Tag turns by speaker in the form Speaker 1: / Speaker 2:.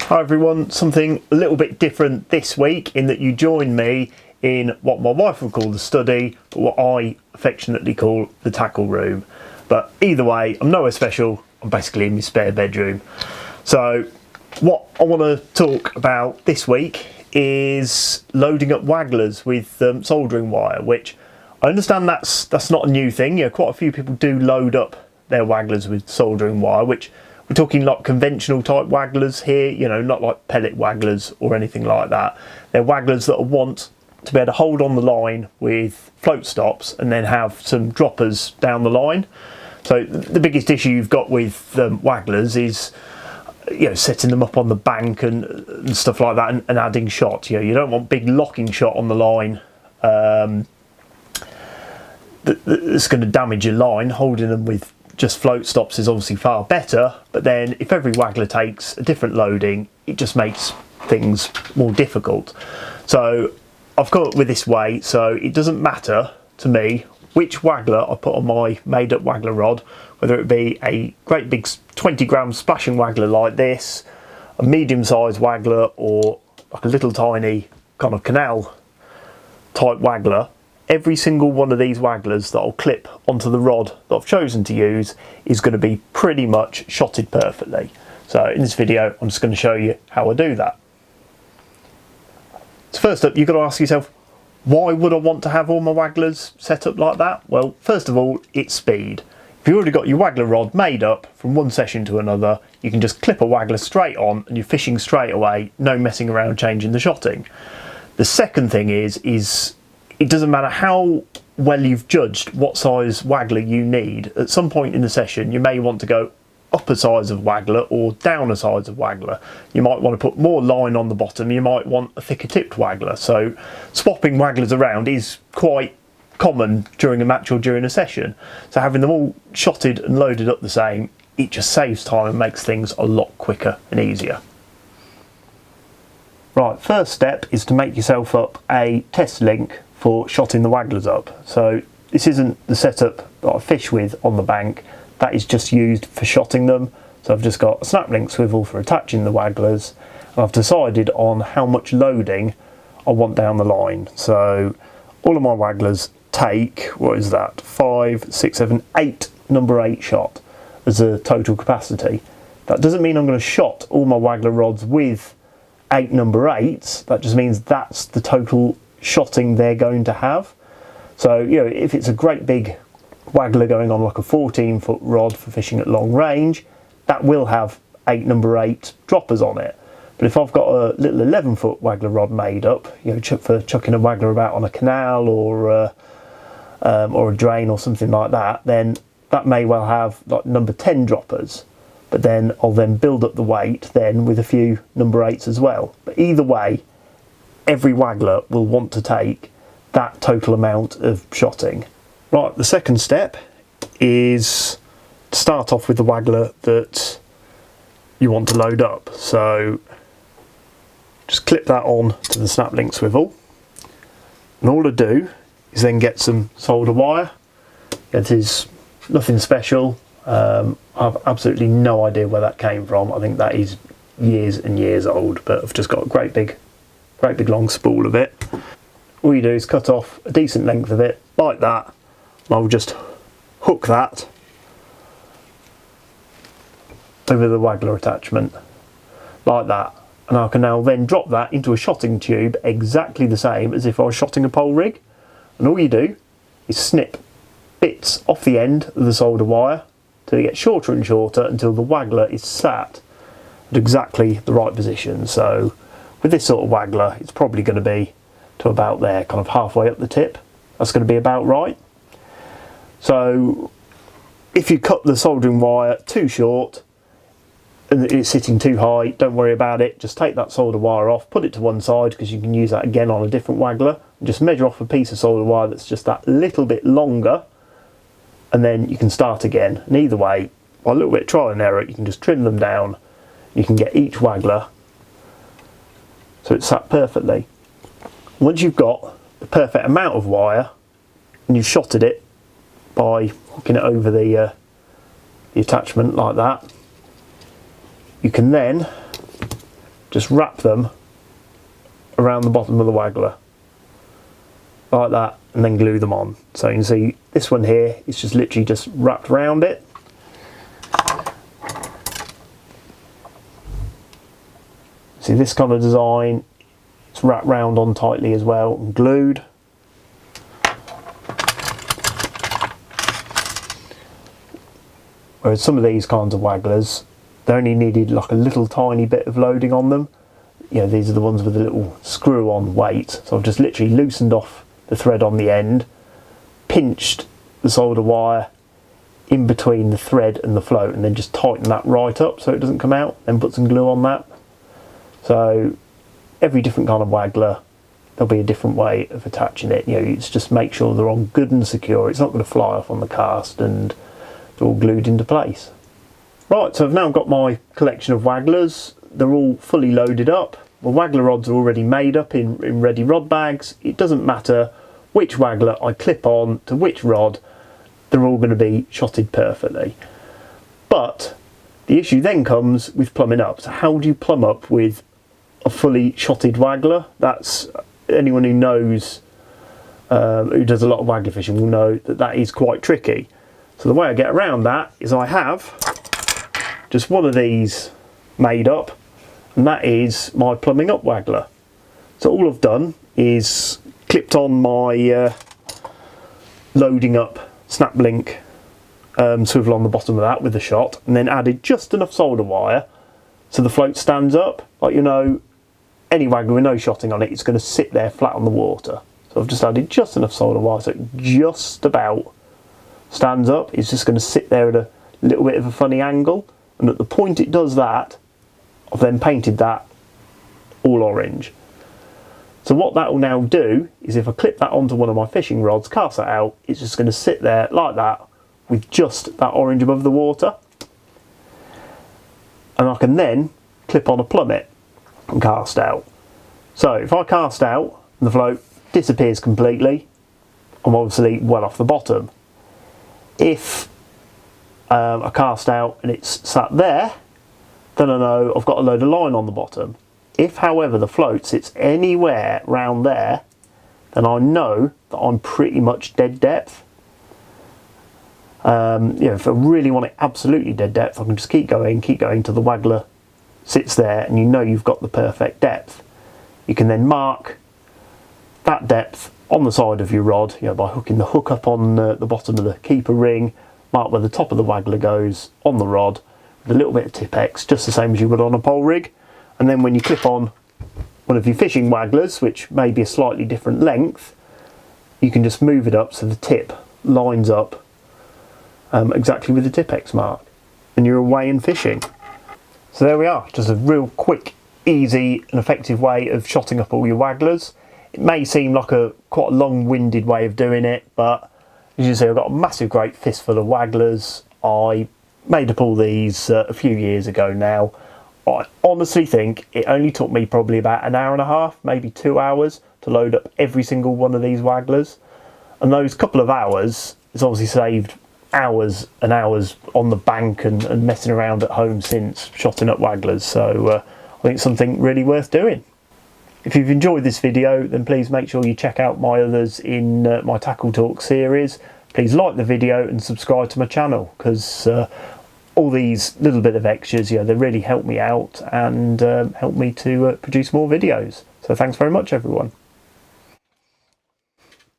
Speaker 1: Hi everyone, something a little bit different this week in that you join me in what my wife would call the study, but what I affectionately call the tackle room. But either way, I'm nowhere special, I'm basically in my spare bedroom. So what I want to talk about this week is loading up Wagglers with soldering wire, which I understand that's not a new thing. You know, quite a few people do load up their Wagglers with soldering wire, which we're talking like conventional type Wagglers here, you know, not like pellet Wagglers or anything like that. They're Wagglers that want to be able to hold on the line with float stops and then have some droppers down the line. So the biggest issue you've got with Wagglers is, you know, setting them up on the bank and stuff like that, and adding shot. You know, you don't want big locking shot on the line that's going to damage your line. Holding them with just float stops is obviously far better, but then if every Waggler takes a different loading, it just makes things more difficult. So I've come up with this way, so it doesn't matter to me which Waggler I put on my made up Waggler rod, whether it be a great big 20-gram splashing Waggler like this, a medium-sized Waggler, or like a little tiny kind of canal type Waggler. Every single one of these Wagglers that I'll clip onto the rod that I've chosen to use is going to be pretty much shotted perfectly. So in this video, I'm just going to show you how I do that. So first up, you've got to ask yourself, why would I want to have all my Wagglers set up like that? Well, first of all, it's speed. If you've already got your Waggler rod made up from one session to another, you can just clip a Waggler straight on and you're fishing straight away, no messing around changing the shotting. The second thing is it doesn't matter how well you've judged what size Waggler you need. At some point in the session, you may want to go up a size of Waggler or down a size of Waggler. You might want to put more line on the bottom, you might want a thicker tipped Waggler. So swapping Wagglers around is quite common during a match or during a session. So having them all shotted and loaded up the same, it just saves time and makes things a lot quicker and easier. Right, first step is to make yourself up a test link for shotting the Wagglers up. So this isn't the setup that I fish with on the bank, that is just used for shotting them. So I've just got a snap link swivel for attaching the Wagglers, and I've decided on how much loading I want down the line. So all of my Wagglers take, what is that, 5, 6, 7, 8 number 8 shot as a total capacity. That doesn't mean I'm going to shot all my Waggler rods with 8 number 8s, that just means that's the total shotting they're going to have. So, you know, if it's a great big Waggler going on like a 14-foot rod for fishing at long range, that will have 8 number 8 droppers on it. But if I've got a little 11-foot Waggler rod made up, you know, for chucking a Waggler about on a canal or a drain or something like that, then that may well have like number 10 droppers. But then I'll then build up the weight then with a few number 8s as well. But either way, every Waggler will want to take that total amount of shotting. Right, the second step is to start off with the Waggler that you want to load up. So just clip that on to the snap link swivel, and all I do is then get some solder wire. It is nothing special. I've absolutely no idea where that came from. I think that is years and years old, but I've just got a great big long spool of it. All you do is cut off a decent length of it like that, and I'll just hook that over the Waggler attachment like that, and I can now then drop that into a shotting tube exactly the same as if I was shotting a pole rig. And all you do is snip bits off the end of the solder wire till it gets shorter and shorter until the Waggler is sat at exactly the right position. So with this sort of Waggler, it's probably going to be to about there, kind of halfway up the tip. That's going to be about right. So if you cut the soldering wire too short and it's sitting too high, don't worry about it. Just take that solder wire off, put it to one side because you can use that again on a different Waggler, and just measure off a piece of solder wire that's just that little bit longer, and then you can start again. And either way, by a little bit of trial and error, you can just trim them down. You can get each Waggler so it's sat perfectly. Once you've got the perfect amount of wire and you've shotted it by hooking it over the attachment like that, you can then just wrap them around the bottom of the Waggler like that, and then glue them on. So you can see this one here is just literally just wrapped around it. See this kind of design, it's wrapped round on tightly as well and glued. Whereas some of these kinds of Wagglers, they only needed like a little tiny bit of loading on them. You know, these are the ones with a little screw on weight. So I've just literally loosened off the thread on the end, pinched the solder wire in between the thread and the float, and then just tighten that right up so it doesn't come out, then put some glue on that. So every different kind of Waggler, there'll be a different way of attaching it. You know, it's just make sure they're on good and secure. It's not going to fly off on the cast, and they're all glued into place. Right, so I've now got my collection of Wagglers. They're all fully loaded up. The Waggler rods are already made up in ready rod bags. It doesn't matter which Waggler I clip on to which rod, they're all going to be shotted perfectly. But the issue then comes with plumbing up. So how do you plumb up with a fully shotted Waggler? That's, anyone who knows, who does a lot of Waggler fishing will know that that is quite tricky. So the way I get around that is I have just one of these made up, and that is my plumbing up Waggler. So all I've done is clipped on my loading up snap link swivel on the bottom of that with the shot, and then added just enough solder wire so the float stands up. Like, you know, any Waggler with no shotting on it, it's going to sit there flat on the water. So I've just added just enough solder wire so it just about stands up. It's just going to sit there at a little bit of a funny angle, and at the point it does that, I've then painted that all orange. So what that will now do is if I clip that onto one of my fishing rods, cast that out, it's just going to sit there like that with just that orange above the water. And I can then clip on a plummet and cast out. So if I cast out and the float disappears completely, I'm obviously well off the bottom. If I cast out and it's sat there, then I know I've got a load of line on the bottom. If, however, the float sits anywhere round there, then I know that I'm pretty much dead depth. You know, if I really want it absolutely dead depth, I can just keep going till the Waggler sits there, and you know you've got the perfect depth. You can then mark that depth on the side of your rod, you know, by hooking the hook up on the bottom of the keeper ring, mark where the top of the Waggler goes on the rod with a little bit of Tipp-Ex, just the same as you would on a pole rig. And then when you clip on one of your fishing Wagglers, which may be a slightly different length, you can just move it up so the tip lines up exactly with the Tipp-Ex mark, and you're away and fishing. So there we are, just a real quick, easy and effective way of shotting up all your Wagglers. It may seem like quite a long-winded way of doing it, but as you can see, I've got a massive great fistful of Wagglers. I made up all these a few years ago now. I honestly think it only took me probably about an hour and a half, maybe 2 hours, to load up every single one of these Wagglers. And those couple of hours, it's obviously saved hours and hours on the bank and messing around at home since shotting up Wagglers. So I think it's something really worth doing. If you've enjoyed this video, then please make sure you check out my others in my Tackle Talk series. Please like the video and subscribe to my channel, because all these little bit of extras, you know, they really help me out and help me to produce more videos. So thanks very much, everyone.